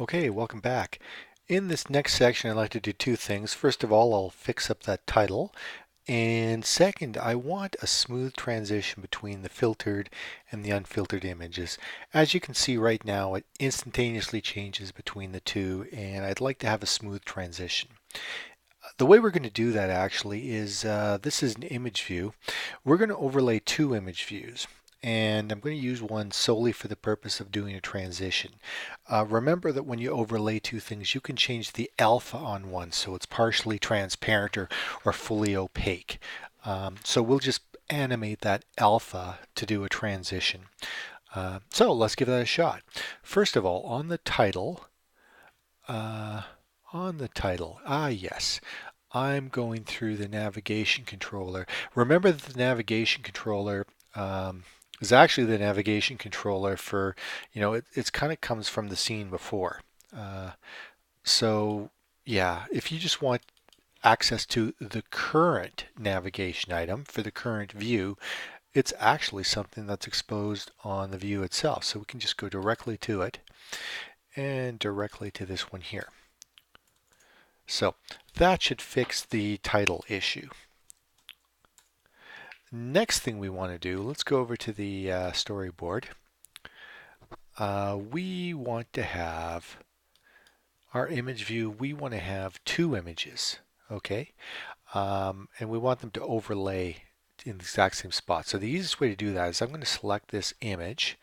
Okay, welcome back. In this next section, I'd like to do two things. First of all, I'll fix up that title. And second, I want a smooth transition between the filtered and the unfiltered images. As you can see right now, it instantaneously changes between the two, and I'd like to have a smooth transition. The way we're going to do that actually is, this is an image view. We're going to overlay two image views. And I'm going to use one solely for the purpose of doing a transition. Remember that when you overlay two things, you can change the alpha on one so it's partially transparent or fully opaque. So we'll just animate that alpha to do a transition. So let's give that a shot. First of all, on the title, yes, I'm going through the navigation controller. Remember that the navigation controller is actually the navigation controller for, it's kind of comes from the scene before. So yeah, if you just want access to the current navigation item for the current view, it's actually something that's exposed on the view itself. So we can just go directly to it and directly to this one here. So that should fix the title issue. Next thing we want to do, let's go over to the storyboard. We want to have our image view, we want to have two images, okay? And we want them to overlay in the exact same spot. So the easiest way to do that is I'm going to select this image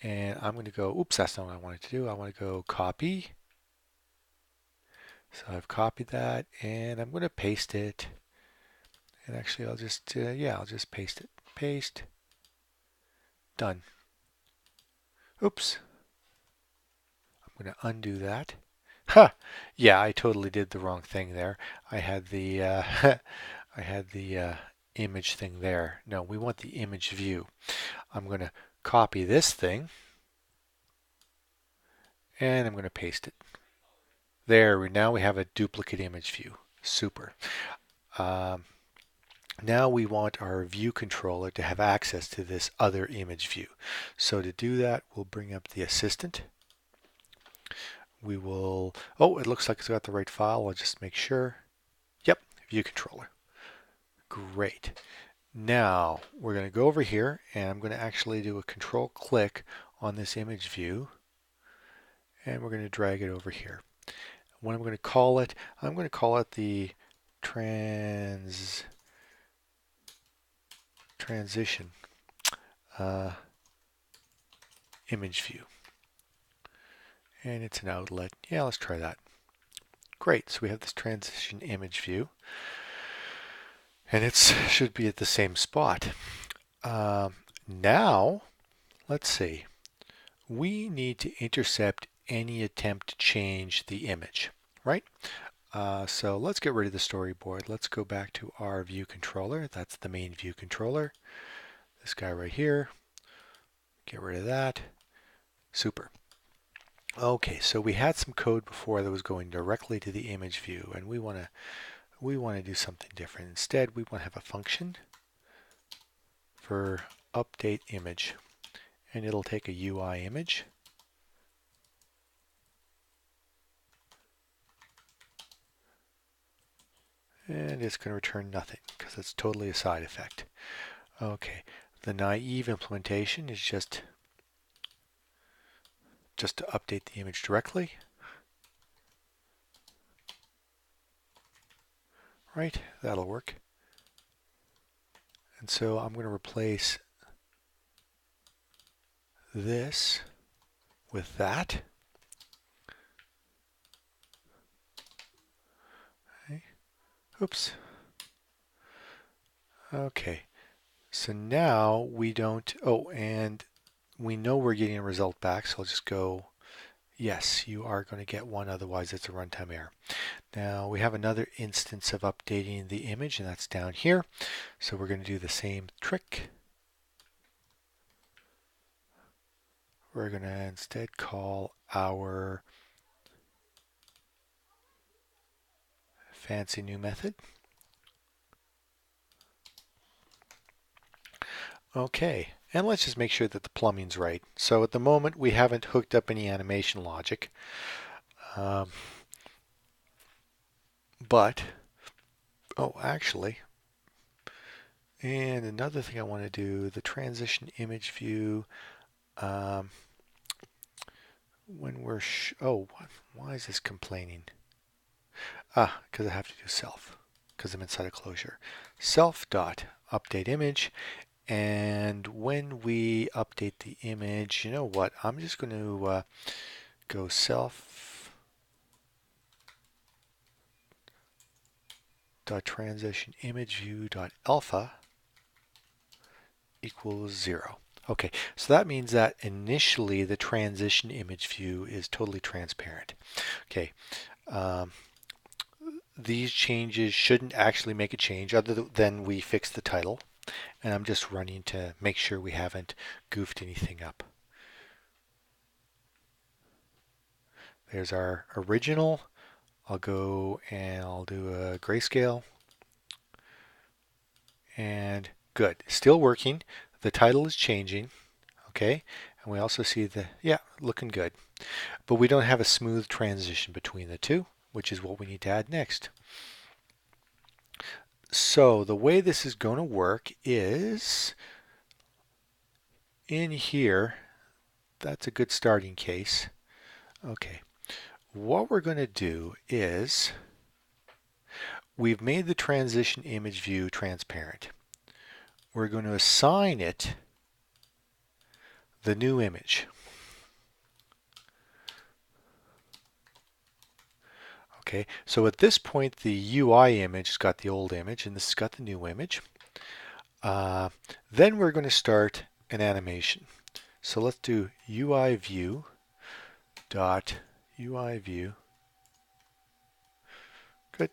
and I'm going to go, oops, that's not what I wanted to do. I want to go copy. So I've copied that and I'm going to paste it. And actually I'll just, I'll just paste it. Paste. Done. Oops. I'm going to undo that. Ha! Yeah, I totally did the wrong thing there. I had the I had the image thing there. No, we want the image view. I'm going to copy this thing and I'm going to paste it. There, now we have a duplicate image view. Super. Now we want our view controller to have access to this other image view. So to do that, we'll bring up the assistant. We will, oh, it looks like it's got the right file. I'll just make sure. Yep, view controller. Great. Now we're going to go over here and I'm going to actually do a control click on this image view and we're going to drag it over here. What I'm going to call it, I'm going to call it the transition image view. And it's an outlet. Yeah, let's try that. Great, so we have this transition image view. And it should be at the same spot. Now, let's see. We need to intercept any attempt to change the image, right? So let's get rid of the storyboard. Let's go back to our view controller. That's the main view controller. This guy right here. Get rid of that. Super. Okay, so we had some code before that was going directly to the image view, and we want to do something different. Instead, we want to have a function for update image, and it'll take a UI image. And it's going to return nothing because it's totally a side effect. Okay, the naive implementation is just to update the image directly. Right, that'll work. And so I'm going to replace this with that. Okay. Oops. Okay, so now we don't, oh, and we know we're getting a result back, so I'll just go, yes, you are going to get one, otherwise it's a runtime error. Now we have another instance of updating the image, and that's down here. So we're going to do the same trick. We're going to instead call our fancy new method. Okay, And let's just make sure that the plumbing's right. So at the moment we haven't hooked up any animation logic. But, oh actually, and another thing I want to do, the transition image view, when we're, why is this complaining? Because I have to do self, because I'm inside a closure. Self dot update image, and when we update the image, you know what? I'm just going to go self dot transition image view dot alpha equals 0. Okay, so that means that initially the transition image view is totally transparent. Okay, these changes shouldn't actually make a change other than we fix the title. And I'm just running to make sure we haven't goofed anything up. There's our original. I'll go and I'll do a grayscale. And good, still working. The title is changing. Okay, and we also see looking good. But we don't have a smooth transition between the two, which is what we need to add next. So the way this is going to work is in here. That's a good starting case. Okay, what we're going to do is we've made the transition image view transparent. We're going to assign it the new image. Okay, so at this point the UI image has got the old image and this has got the new image. Then we're going to start an animation. So let's do UIView.animateWithDuration. Good.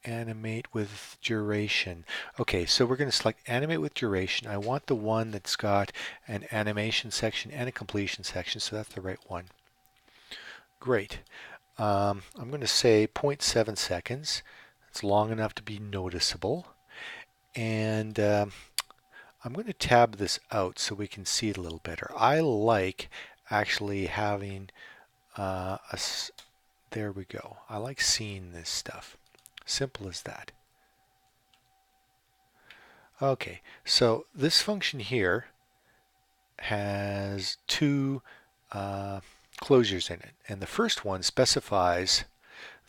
Animate with duration. Okay, so we're going to select animate with duration. I want the one that's got an animation section and a completion section, so that's the right one. Great. I'm going to say 0.7 seconds. It's long enough to be noticeable. And I'm going to tab this out so we can see it a little better. I like actually having there we go. I like seeing this stuff. Simple as that. Okay, so this function here has two closures in it. And the first one specifies,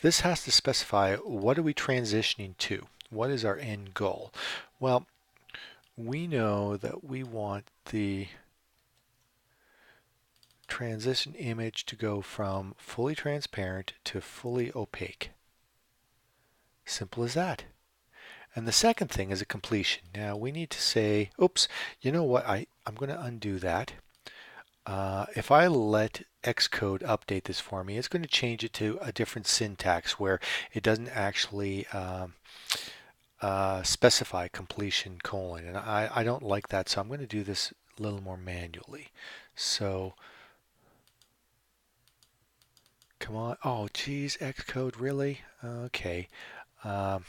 this has to specify what are we transitioning to? What is our end goal? Well, we know that we want the transition image to go from fully transparent to fully opaque. Simple as that. And the second thing is a completion. Now we need to say, oops, you know what, I'm going to undo that. If I let Xcode update this for me, it's going to change it to a different syntax where it doesn't actually specify completion colon. And I don't like that, so I'm going to do this a little more manually. So, come on. Oh, geez, Xcode, really? Okay. You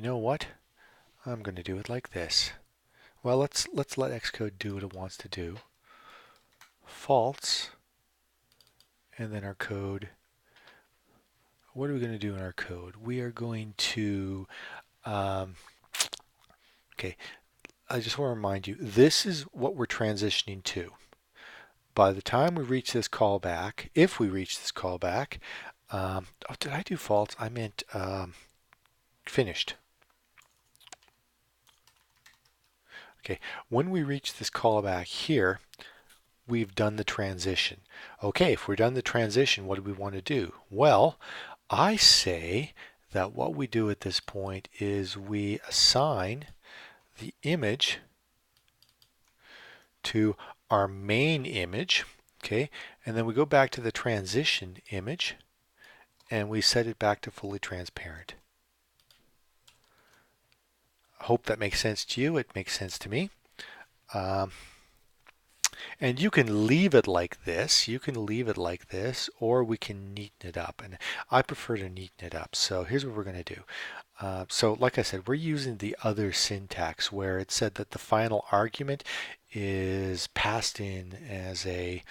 know what? I'm going to do it like this. Well, let's let Xcode do what it wants to do. False, and then our code. What are we going to do in our code? We are going to, okay, I just want to remind you, this is what we're transitioning to. By the time we reach this callback, if we reach this callback, oh, did I do false? I meant finished. Okay, when we reach this callback here, we've done the transition. Okay, if we're done the transition, what do we want to do? Well, I say that what we do at this point is we assign the image to our main image, okay, and then we go back to the transition image and we set it back to fully transparent. I hope that makes sense to you. It makes sense to me. And you can leave it like this. You can leave it like this, or we can neaten it up. And I prefer to neaten it up. So here's what we're going to do. So like I said, we're using the other syntax where it said that the final argument is passed in as a,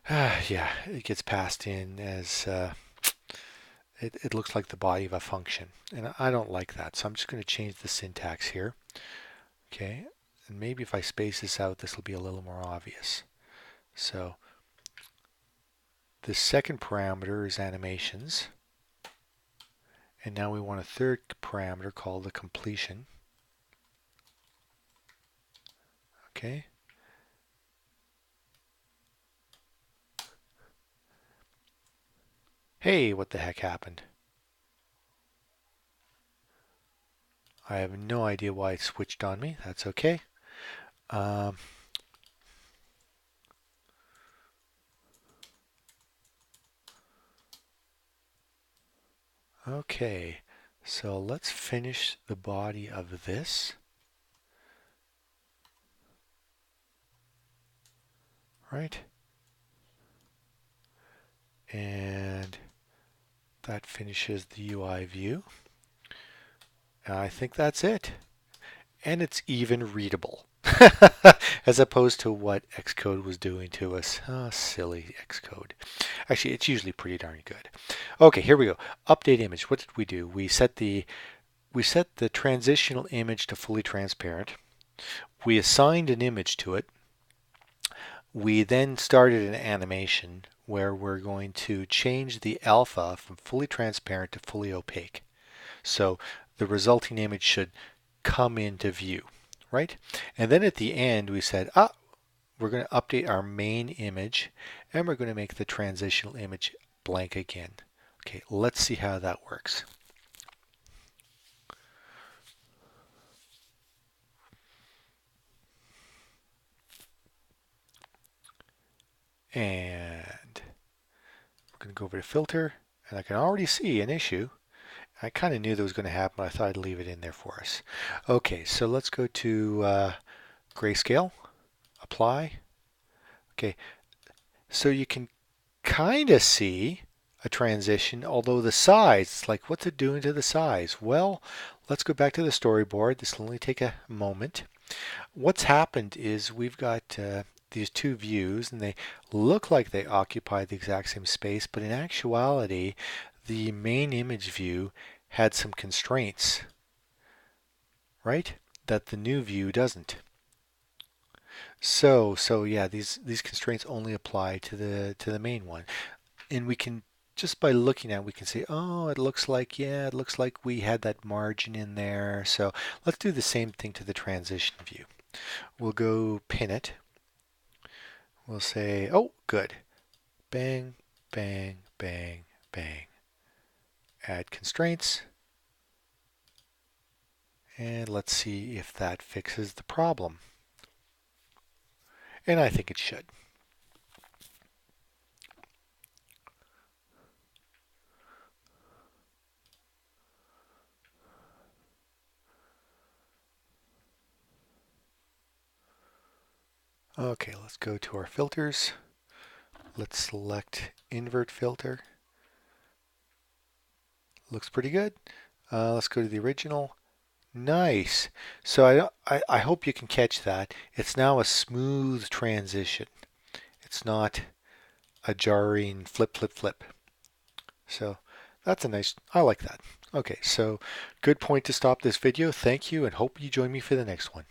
yeah, it gets passed in as, it looks like the body of a function. And I don't like that. So I'm just going to change the syntax here. Okay. And maybe if I space this out, this will be a little more obvious. So the second parameter is animations. And now we want a third parameter called the completion. Okay. Hey, what the heck happened? I have no idea why it switched on me. That's okay. Okay, so let's finish the body of this. Right? And that finishes the UI view. And I think that's it. And it's even readable. As opposed to what Xcode was doing to us. Oh, silly Xcode. Actually, it's usually pretty darn good. Okay, here we go. Update image. What did we do? We set the transitional image to fully transparent. We assigned an image to it. We then started an animation where we're going to change the alpha from fully transparent to fully opaque. So the resulting image should come into view, right? And then at the end we said, we're going to update our main image and we're going to make the transitional image blank again. Okay, let's see how that works. And we're going to go over to filter, and I can already see an issue. I kind of knew that was going to happen, but I thought I'd leave it in there for us. Okay, so let's go to grayscale, apply. Okay, so you can kind of see a transition, although the size, like what's it doing to the size? Well, let's go back to the storyboard. This will only take a moment. What's happened is we've got these two views, and they look like they occupy the exact same space, but in actuality, the main image view had some constraints, right? That the new view doesn't. So yeah, these constraints only apply to the main one, and we can just by looking at it, we can say, oh, it looks like, yeah, it looks like we had that margin in there. So let's do the same thing to the transition view. We'll go pin it. We'll say, oh, good. Bang, bang, bang, bang. Add constraints. And let's see if that fixes the problem. And I think it should. Okay, let's go to our filters. Let's select invert filter. Looks pretty good. Let's go to the original. Nice. So I hope you can catch that. It's now a smooth transition. It's not a jarring flip, flip, flip. So that's a nice, I like that. Okay, so good point to stop this video. Thank you and hope you join me for the next one.